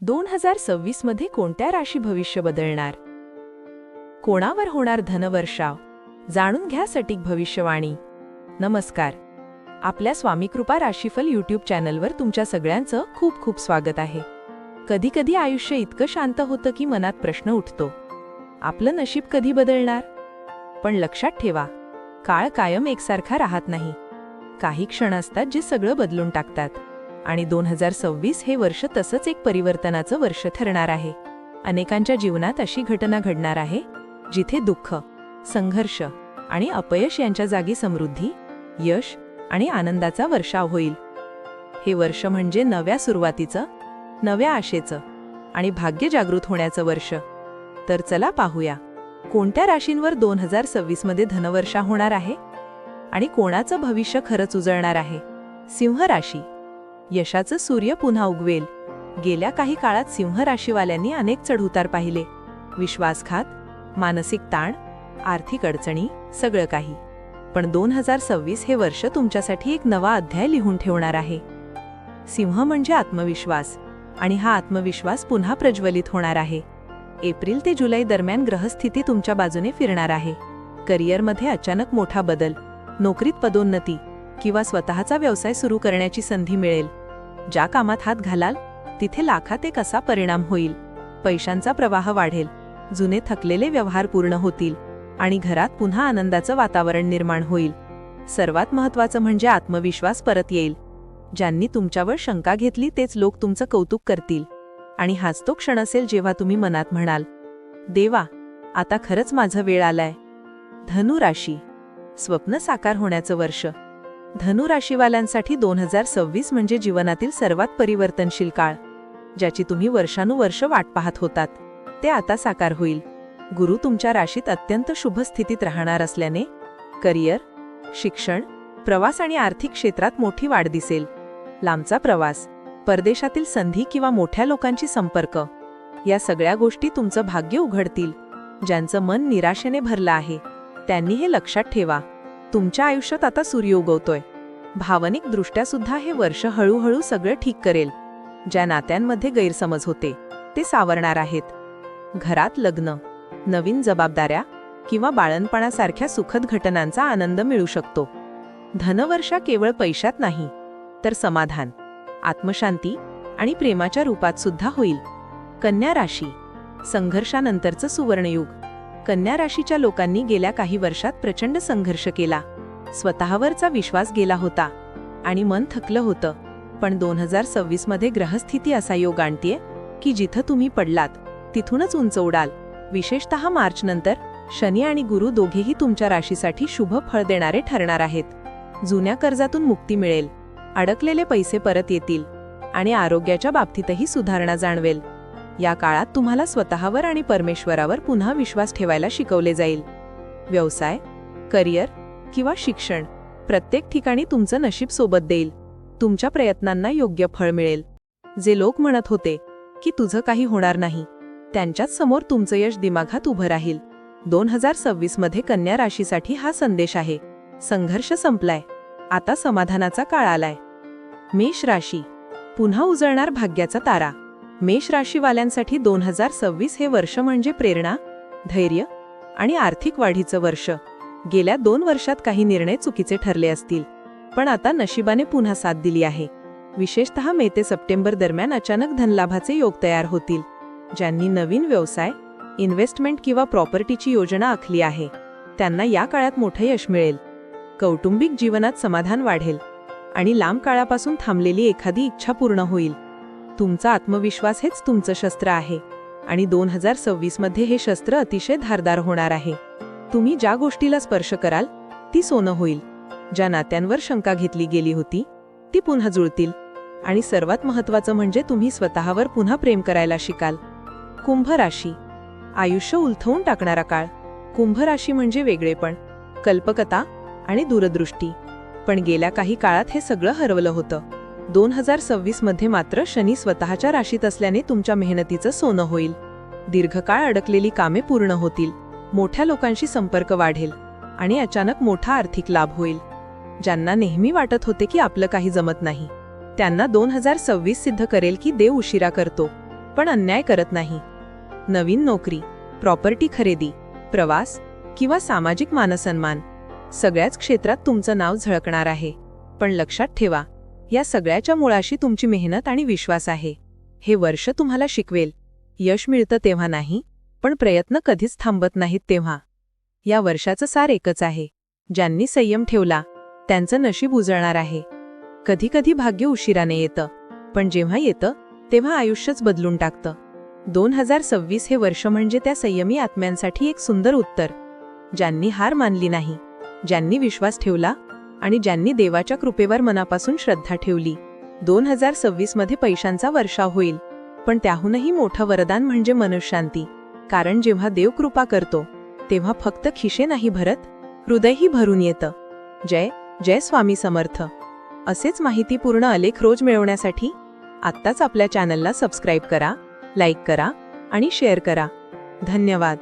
2026 मध्ये कोणत्या राशी भविष्य बदलणार? कोणावर होणार धनवर्षाव? जाणून घ्या सटीक भविष्यवाणी. नमस्कार. आपल्या स्वामीकृपा राशीफल यूट्यूब चॅनलवर तुमच्या सगळ्यांचं खूप खूप स्वागत आहे. कधी कधी आयुष्य इतकं शांत होतं की मनात प्रश्न उठतो, आपलं नशीब कधी बदलणार? पण लक्षात ठेवा, काळ कायम एकसारखा राहत नाही. काही क्षण असतात जे सगळं बदलून टाकतात. आणि 2026 हे वर्ष तसंच एक परिवर्तनाचं वर्ष ठरणार आहे. अनेकांच्या जीवनात अशी घटना घडणार आहे जिथे दुःख, संघर्ष आणि अपयश यांच्या जागी समृद्धी, यश आणि आनंदाचा वर्षाव होईल. हे वर्ष म्हणजे नव्या सुरुवातीचं, नव्या आशेचं आणि भाग्य जागृत होण्याचं वर्ष. तर चला पाहूया, कोणत्या राशींवर 2026 मध्ये धनवर्षा होणार आहे आणि कोणाचं भविष्य खरंच उजळणार आहे. सिंह राशी. यशाचं सूर्य पुन्हा उगवेल. गेल्या काही काळात सिंह राशीवाल्यांनी अनेक चढउतार पाहिले. विश्वासघात, मानसिक ताण, आर्थिक अडचणी, सगळं काही. पण 2026 हे वर्ष तुमच्यासाठी एक नवा अध्याय लिहून ठेवणार आहे. सिंह म्हणजे आत्मविश्वास, आणि हा आत्मविश्वास पुन्हा प्रज्वलित होणार आहे. एप्रिल ते जुलै दरम्यान ग्रहस्थिती तुमच्या बाजूने फिरणार आहे. करिअरमध्ये अचानक मोठा बदल, नोकरीत पदोन्नती किंवा स्वतःचा व्यवसाय सुरू करण्याची संधी मिळेल. ज्या कामात हात घालाल तिथे लाखात एक असा परिणाम होईल. पैशांचा प्रवाह वाढेल, जुने थकलेले व्यवहार पूर्ण होतील आणि घरात पुन्हा आनंदाचं वातावरण निर्माण होईल. सर्वात महत्त्वाचं म्हणजे आत्मविश्वास परत येईल. ज्यांनी तुमच्यावर शंका घेतली तेच लोक तुमचं कौतुक करतील. आणि हाच तो क्षण असेल जेव्हा तुम्ही मनात म्हणाल, देवा, आता खरंच माझं वेळ आलाय. धनु राशी. स्वप्न साकार होण्याचं वर्ष. धनु राशीवाल्यांसाठी 2026 म्हणजे जीवनातील सर्वात परिवर्तनशील काळ. ज्याची तुम्ही वर्षानुवर्ष वाट पाहत होतात ते आता साकार होईल. गुरु तुमच्या राशीत अत्यंत शुभ स्थितीत राहणार असल्याने करिअर, शिक्षण, प्रवास आणि आर्थिक क्षेत्रात मोठी वाढ दिसेल. लांबचा प्रवास, परदेशातील संधी किंवा मोठ्या लोकांची संपर्क, या सगळ्या गोष्टी तुमचं भाग्य उघडतील. ज्यांचं मन निराशेने भरलं आहे त्यांनी हे लक्षात ठेवा, तुमच्या आयुष्यात आता सूर्य उगवतोय. भावनिक दृष्ट्या सुद्धा हे वर्ष हळूहळू सगळं ठीक करेल. ज्या नात्यांमध्ये गैरसमज होते ते सावरणार आहेत. घरात लग्न, नवीन जबाबदाऱ्या किंवा बाळणपणासारख्या सुखद घटनांचा आनंद मिळू शकतो. धनवर्षा केवळ पैशात नाही तर समाधान, आत्मशांती आणि प्रेमाच्या रूपात सुद्धा होईल. कन्या राशी. संघर्षानंतरचं सुवर्णयुग. कन्या राशीच्या लोकांनी गेल्या काही वर्षात प्रचंड संघर्ष केला. स्वतःवरचा विश्वास गेला होता आणि मन थकलं होतं. पण 2026 मध्ये ग्रहस्थिती असा योग आणतीये की जिथं तुम्ही पडलात तिथूनच उंच उडाल. विशेषतः मार्च नंतर शनी आणि गुरु दोघेही तुमच्या राशीसाठी शुभ फळ देणारे ठरणार आहेत. जुन्या कर्जातून मुक्ती मिळेल, अडकलेले पैसे परत येतील आणि आरोग्याच्या बाबतीतही सुधारणा जाणवेल. या काळात तुम्हाला स्वतःवर आणि परमेश्वरावर पुन्हा विश्वास ठेवायला शिकवले जाईल. व्यवसाय, करिअर किंवा शिक्षण, प्रत्येक ठिकाणी तुमचं नशीब सोबत देईल. तुमच्या प्रयत्नांना योग्य फळ मिळेल. जे लोक म्हणत होते की तुझं काही होणार नाही, त्यांच्याच समोर तुमचं यश दिमागात उभं राहील. 2026 मध्ये कन्या राशीसाठी हा संदेश आहे, संघर्ष संपलाय, आता समाधानाचा काळ आलाय. मेष राशी. पुन्हा उजळणार भाग्याचा तारा. मेष राशीवाल्यांसाठी 2026 हे वर्ष म्हणजे प्रेरणा, धैर्य आणि आर्थिक वाढीचं वर्ष. गेल्या 2 वर्षात काही निर्णय चुकीचे ठरले असतील, पण आता नशिबाने पुन्हा साथ दिली आहे. विशेषतः मे ते सप्टेंबर दरम्यान अचानक धनलाभाचे योग तयार होतील. ज्यांनी नवीन व्यवसाय, इन्व्हेस्टमेंट किंवा प्रॉपर्टीची योजना आखली आहे त्यांना या काळात मोठं यश मिळेल. कौटुंबिक जीवनात समाधान वाढेल आणि लांब काळापासून थांबलेली एखादी इच्छा पूर्ण होईल. तुमचा आत्मविश्वास हेच तुमचं शस्त्र आहे आणि 2026 मध्ये हे शस्त्र अतिशय धारदार होणार आहे. तुम्ही ज्या गोष्टीला स्पर्श कराल ती सोनं होईल. ज्या नात्यांवर शंका घेतली गेली होती ती पुन्हा जुळतील आणि सर्वात महत्त्वाचं म्हणजे तुम्ही स्वतःवर पुन्हा प्रेम करायला शिकाल. कुंभ राशी. आयुष्य उलथवून टाकणारा काळ. कुंभ राशी म्हणजे वेगळेपण, कल्पकता आणि दूरदृष्टी. पण गेल्या काही काळात हे सगळं हरवलं होतं. 2026 मध्ये मात्र शनी स्वतःच्या राशीत असल्याने तुमच्या मेहनतीचं सोनं होईल. दीर्घकाळ अडकलेली कामे पूर्ण होतील, मोठ्या लोकांशी संपर्क वाढेल आणि अचानक मोठा आर्थिक लाभ होईल. ज्यांना नेहमी वाटत होते की आपलं काही जमत नाही त्यांना 2026 सिद्ध करेल की देव उशिरा करतो पण अन्याय करत नाही. नवीन नोकरी, प्रॉपर्टी खरेदी, प्रवास किंवा सामाजिक मानसन्मान, सगळ्याच क्षेत्रात तुमचं नाव झळकणार आहे. पण लक्षात ठेवा, या सगळ्याच्या मुळाशी तुमची मेहनत आणि विश्वास आहे. हे वर्ष तुम्हाला शिकवेल, यश मिळतं तेव्हा नाही, पण प्रयत्न कधीच थांबत नाहीत तेव्हा. या वर्षाचं सार एकच आहे, ज्यांनी संयम ठेवला त्यांचं नशीब उजळणार आहे. कधी कधी भाग्य उशिराने येतं, पण जेव्हा येतं तेव्हा आयुष्यच बदलून टाकतं. 2026 हे वर्ष म्हणजे त्या संयमी आत्म्यांसाठी एक सुंदर उत्तर, ज्यांनी हार मानली नाही, ज्यांनी विश्वास ठेवला आणि ज्यांनी देवाच्या कृपेवर मनापासून श्रद्धा ठेवली. 2026 मध्ये पैशांचा वर्षाव होईल, पण त्याहूनही मोठं वरदान म्हणजे मनःशांती. कारण जेव्हा देव कृपा करतो तेव्हा फक्त खिशे नाही भरत, हृदयही भरून येतं. जय जय स्वामी समर्थ. असेच माहितीपूर्ण आलेख रोज मिळवण्यासाठी आत्ताच आपल्या चॅनलला सबस्क्राईब करा, लाईक करा आणि शेअर करा. धन्यवाद.